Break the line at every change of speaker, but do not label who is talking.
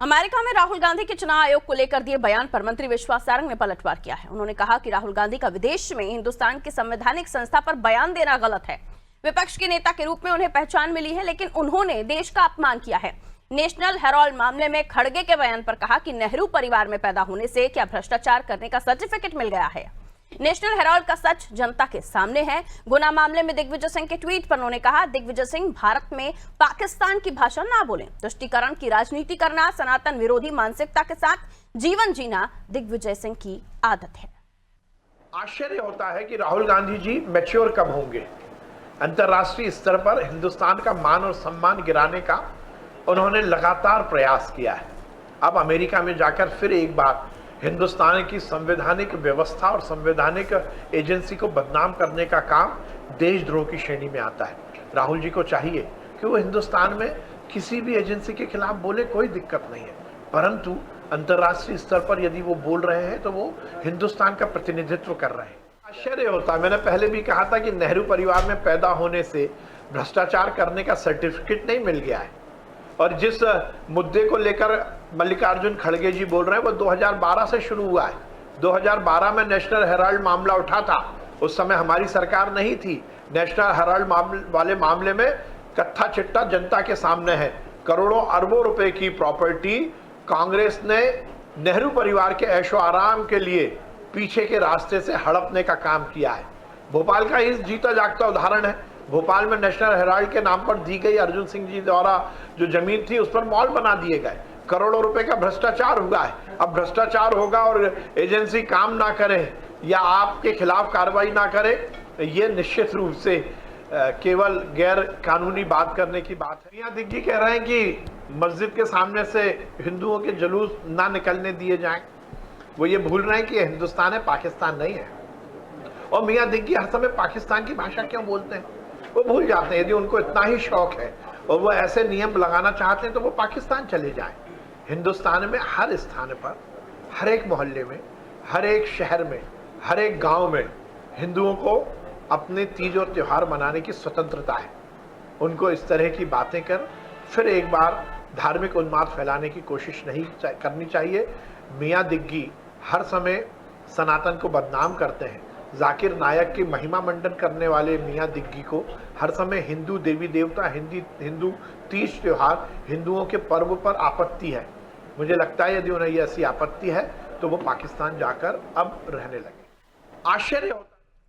America में राहुल गांधी के चुनाव आयोग को लेकर दिए बयान पर मंत्री विश्वास सारंग ने पलटवार किया है। उन्होंने कहा कि राहुल गांधी का विदेश में हिंदुस्तान की संवैधानिक संस्था पर बयान देना गलत है। विपक्ष के नेता के रूप में उन्हें पहचान मिली है, लेकिन उन्होंने देश का अपमान किया है। नेशनल हेराल्ड मामले में खड़गे के बयान पर कहा कि नेहरू परिवार में पैदा होने से क्या भ्रष्टाचार करने का सर्टिफिकेट मिल गया है। नेशनल हेराल्ड का सच जनता के सामने है। गुना मामले में दिग्विजय सिंह के ट्वीट पर उन्होंने कहा, दिग्विजय सिंह भारत में पाकिस्तान की भाषा ना बोलें। तुष्टीकरण की राजनीति करना, सनातन विरोधी मानसिकता के साथ जीवन जीना दिग्विजय सिंह की आदत है।
आश्चर्य होता है कि राहुल गांधी जी मैच्योर कब होंगे। अंतर्राष्ट्रीय स्तर पर हिंदुस्तान का मान और सम्मान गिराने का उन्होंने लगातार प्रयास किया है। अब अमेरिका में जाकर फिर एक बार हिंदुस्तान की संवैधानिक व्यवस्था और संवैधानिक एजेंसी को बदनाम करने का काम देशद्रोह की श्रेणी में आता है। राहुल जी को चाहिए कि वो हिंदुस्तान में किसी भी एजेंसी के खिलाफ बोले, कोई दिक्कत नहीं है, परंतु अंतर्राष्ट्रीय स्तर पर यदि वो बोल रहे हैं तो वो हिंदुस्तान का प्रतिनिधित्व कर रहे हैं। आश्चर्य होता है, मैंने पहले भी कहा था कि नेहरू परिवार में पैदा होने से भ्रष्टाचार करने का सर्टिफिकेट नहीं मिल गया है। और जिस मुद्दे को लेकर मल्लिकार्जुन खड़गे जी बोल रहे हैं वो 2012 से शुरू हुआ है। 2012 में नेशनल हेराल्ड मामला उठा था, उस समय हमारी सरकार नहीं थी। नेशनल हेराल्ड वाले मामले में कत्था चिट्ठा जनता के सामने है। करोड़ों अरबों रुपए की प्रॉपर्टी कांग्रेस ने नेहरू परिवार के ऐशो आराम के लिए पीछे के रास्ते से हड़पने का काम किया है। भोपाल का ही जीता जागता उदाहरण है। भोपाल में नेशनल हेराल्ड के नाम पर दी गई अर्जुन सिंह जी द्वारा जो जमीन थी उस पर मॉल बना दिए गए। करोड़ों रुपए का भ्रष्टाचार हुआ है। अब भ्रष्टाचार होगा और एजेंसी काम ना करे या आपके खिलाफ कार्रवाई ना करे, ये निश्चित रूप से केवल गैर कानूनी बात करने की बात है। मियां दिग्गी कह रहे हैं कि मस्जिद के सामने से हिंदुओं के जुलूस ना निकलने दिए जाएं। वो ये भूल रहे हैं कि हिंदुस्तान है, पाकिस्तान नहीं है। और मियां दिग्गी हर समय पाकिस्तान की भाषा क्यों बोलते हैं, वो भूल जाते हैं। यदि उनको इतना ही शौक है और वो ऐसे नियम लगाना चाहते हैं तो वो पाकिस्तान चले जाएं। हिंदुस्तान में हर स्थान पर, हर एक मोहल्ले में, हर एक शहर में, हर एक गांव में हिंदुओं को अपने तीज और त्योहार मनाने की स्वतंत्रता है। उनको इस तरह की बातें कर फिर एक बार धार्मिक उन्माद फैलाने की कोशिश नहीं करनी चाहिए। मियां दिग्गी हर समय सनातन को बदनाम करते हैं। जाकिर नायक की महिमा मंडन करने वाले मियां दिग्गी को हर समय हिंदू देवी देवता, हिंदू तीज त्योहार, हिंदुओं के पर्व पर आपत्ति है। मुझे लगता है यदि उन्हें ऐसी आपत्ति है तो वो पाकिस्तान जाकर अब रहने लगे। आश्चर्य होता है।